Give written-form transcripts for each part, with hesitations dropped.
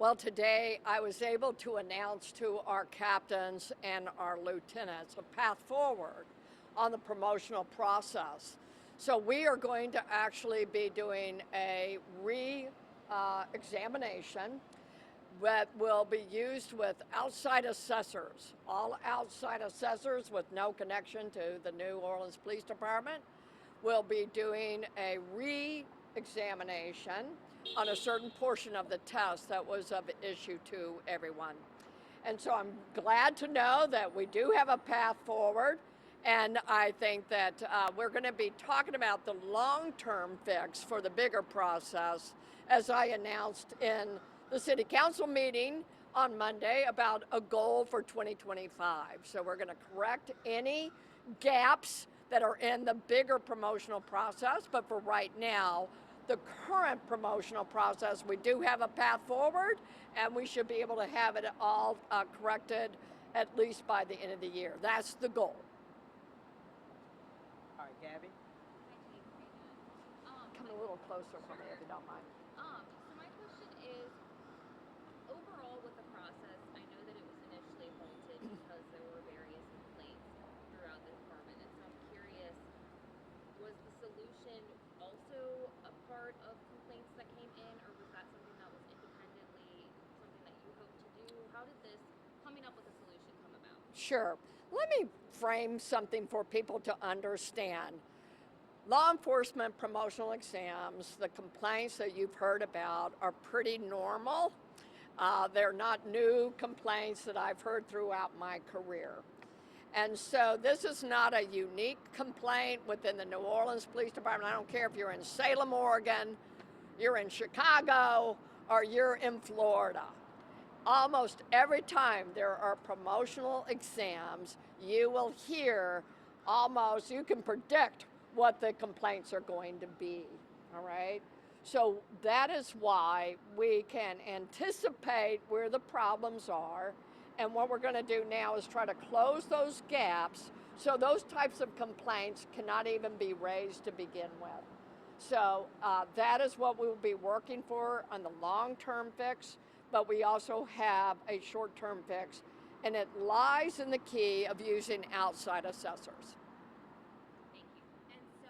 Well, today I was able to announce to our captains and our lieutenants a path forward on the promotional process. So we are going to actually be doing a re-examination that will be used with outside assessors, all outside assessors with no connection to the New Orleans Police Department will be doing a re-examination on a certain portion of the test that was of issue to everyone. And so I'm glad to know that we do have a path forward. And I think that we're going to be talking about the long-term fix for the bigger process, as I announced in the City Council meeting on Monday about a goal for 2025. So we're going to correct any gaps that are in the bigger promotional process. But for right now, the current promotional process, we do have a path forward, and we should be able to have it all corrected at least by the end of the year. That's the goal. All right, Gabby. Come a little closer for me if you don't mind. So my question is, overall with the process, I know that it was initially halted because there were various complaints throughout the department, and so I'm curious, was the solution also a part of complaints that came in, or was that something that was independently something that you hoped to do? How did this coming up with a solution come about? Sure. Let me frame something for people to understand. Law enforcement promotional exams, the complaints that you've heard about are pretty normal. They're not new complaints that I've heard throughout my career. And so this is not a unique complaint within the New Orleans Police Department. I don't care if you're in Salem, Oregon, you're in Chicago, or you're in Florida. Almost every time there are promotional exams, you will hear you can predict what the complaints are going to be, all right? So that is why we can anticipate where the problems are, and what we're going to do now is try to close those gaps so those types of complaints cannot even be raised to begin with. So that is what we will be working for on the long-term fix, but we also have a short-term fix, and it lies in the key of using outside assessors. Thank you. And so,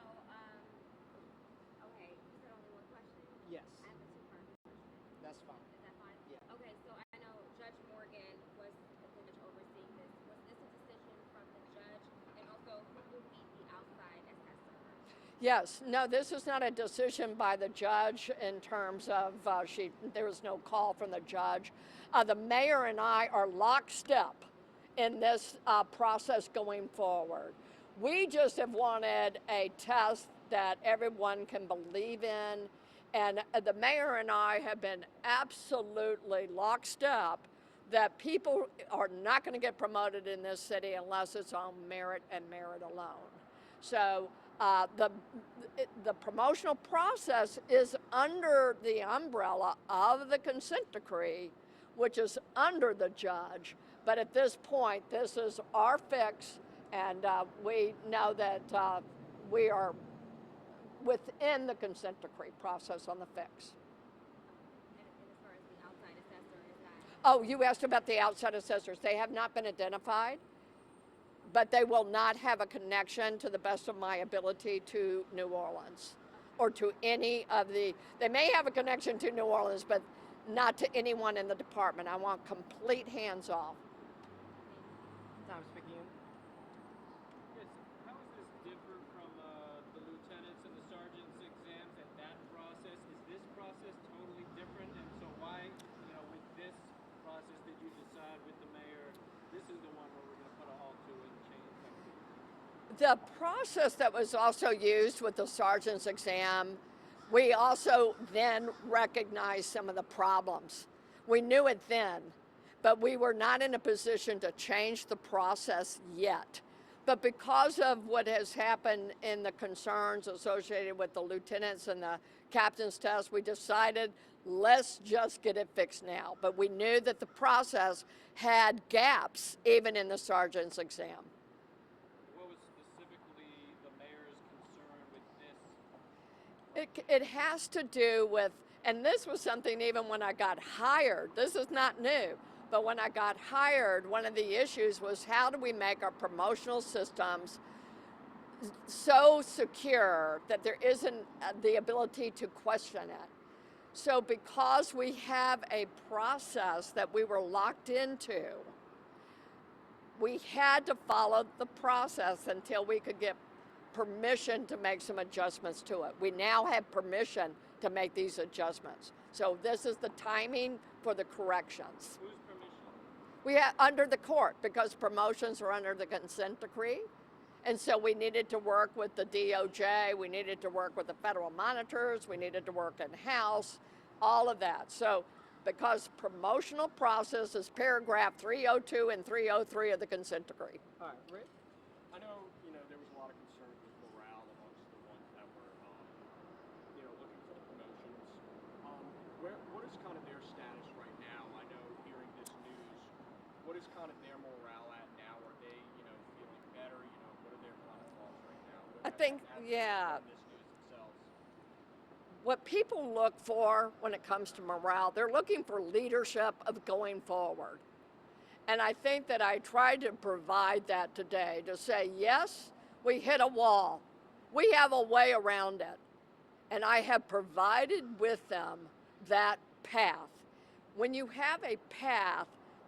okay, you said only one question? Yes. I have a two-part question. That's fine. Is that fine? Yeah. Okay, so I know Judge Morgan was the judge overseeing this. Was this a decision from the judge? And also, who will be the outside assessor? Yes, no, this is not a decision by the judge in terms of there was no call from the judge. The mayor and I are lockstep in this process going forward. We just have wanted a test that everyone can believe in, and the mayor and I have been absolutely lockstep that people are not going to get promoted in this city unless it's on merit and merit alone. So the promotional process is under the umbrella of the consent decree, which is under the judge. But at this point, this is our fix, and we know that we are within the consent decree process on the fix. And as far as the outside assessor, is that? Oh, you asked about the outside assessors. They have not been identified, but they will not have a connection, to the best of my ability, to New Orleans or to any of the, they may have a connection to New Orleans, but not to anyone in the department. I want complete hands off. Time speaking. Yes, how is this different from the lieutenants and the sergeants exams and that process? Is this process totally different? And so why, with this process did you decide with the mayor, this is the one where we're going to put a halt to it and change everything? The process that was also used with the sergeant's exam, we also then recognized some of the problems. We knew it then, but we were not in a position to change the process yet. But because of what has happened in the concerns associated with the lieutenants and the captain's test, we decided let's just get it fixed now. But we knew that the process had gaps even in the sergeant's exam. What was specifically the mayor's concern with this? It has to do with And this was something even when I got hired. This is not new. But when I got hired, one of the issues was how do we make our promotional systems so secure that there isn't the ability to question it. So because we have a process that we were locked into, we had to follow the process until we could get permission to make some adjustments to it. We now have permission to make these adjustments. So this is the timing for the corrections. Whose permission? We have under the court because promotions are under the consent decree. And so we needed to work with the DOJ, we needed to work with the federal monitors, we needed to work in-house, all of that. So because promotional process is paragraph 302 and 303 of the consent decree. All right, Rick? I know, there was a lot of concern with morale amongst the ones that were, looking for the promotions. What is kind of their status right now? I know hearing this news, what is kind of their morale at now? Are they, feeling better? What are their kind of thoughts right now? I think, yeah. This news themselves. What people look for when it comes to morale, they're looking for leadership of going forward. And I think that I tried to provide that today to say, yes, we hit a wall. We have a way around it. And I have provided with them that path. When you have a path,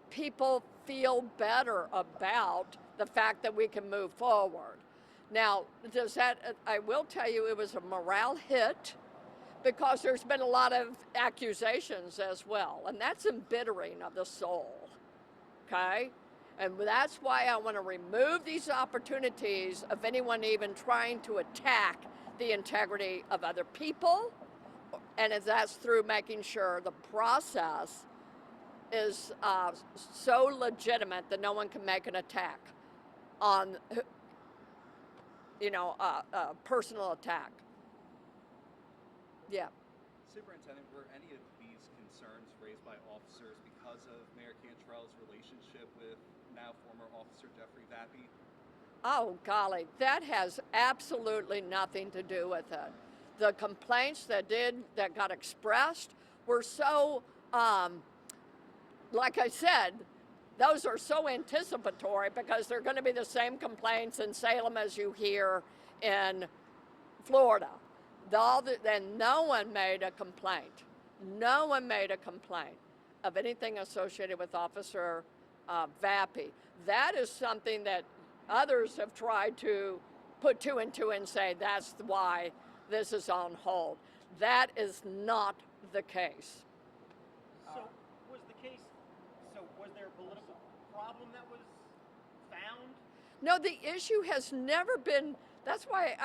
people feel better about the fact that we can move forward. Now, I will tell you it was a morale hit because there's been a lot of accusations as well, and that's embittering of the soul, okay? And that's why I want to remove these opportunities of anyone even trying to attack the integrity of other people, and that's through making sure the process is so legitimate that no one can make an attack on, a personal attack. Yeah. Superintendent, were any of these concerns raised by officers because of Mayor Cantrell's relationship with now former Officer Jeffrey Vappy? Oh, golly, that has absolutely nothing to do with it. The complaints that got expressed were so, like I said, those are so anticipatory because they're going to be the same complaints in Salem as you hear in Florida. And no one made a complaint. No one made a complaint of anything associated with Officer Vappy. That is something that others have tried to put two and two and say that's why this is on hold. That is not the case. So was there a political problem that was found? No, the issue has never been, that's why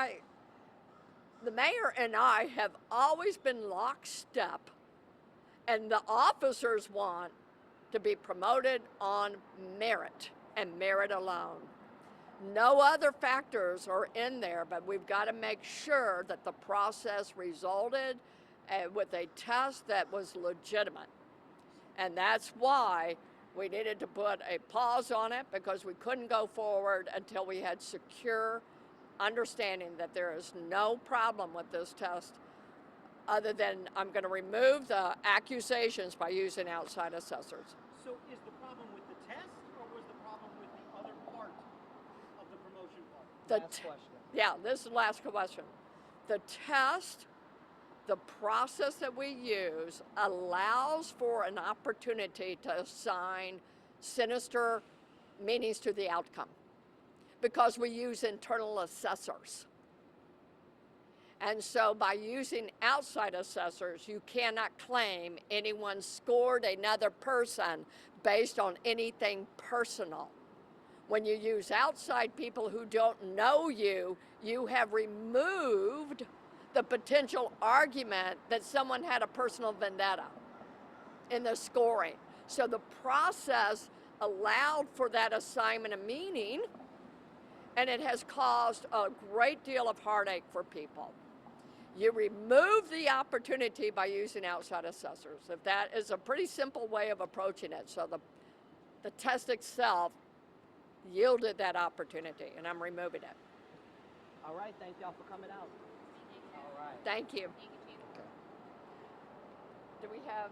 the mayor and I have always been lockstep, and the officers want to be promoted on merit and merit alone. No other factors are in there, but we've got to make sure that the process resulted with a test that was legitimate. And that's why we needed to put a pause on it, because we couldn't go forward until we had secure understanding that there is no problem with this test other than I'm going to remove the accusations by using outside assessors. So is the problem with the test, or was the problem with the other part of the promotion part? Last question. Yeah, this is the last question. The test, the process that we use allows for an opportunity to assign sinister meanings to the outcome because we use internal assessors. And so by using outside assessors, you cannot claim anyone scored another person based on anything personal. When you use outside people who don't know you, you have removed the potential argument that someone had a personal vendetta in the scoring. So the process allowed for that assignment of meaning, and it has caused a great deal of heartache for people. You remove the opportunity by using outside assessors. If that is a pretty simple way of approaching it. So the test itself yielded that opportunity, and I'm removing it. All right, thank y'all for coming out. All right. Thank you. Thank you, Chief. do we have,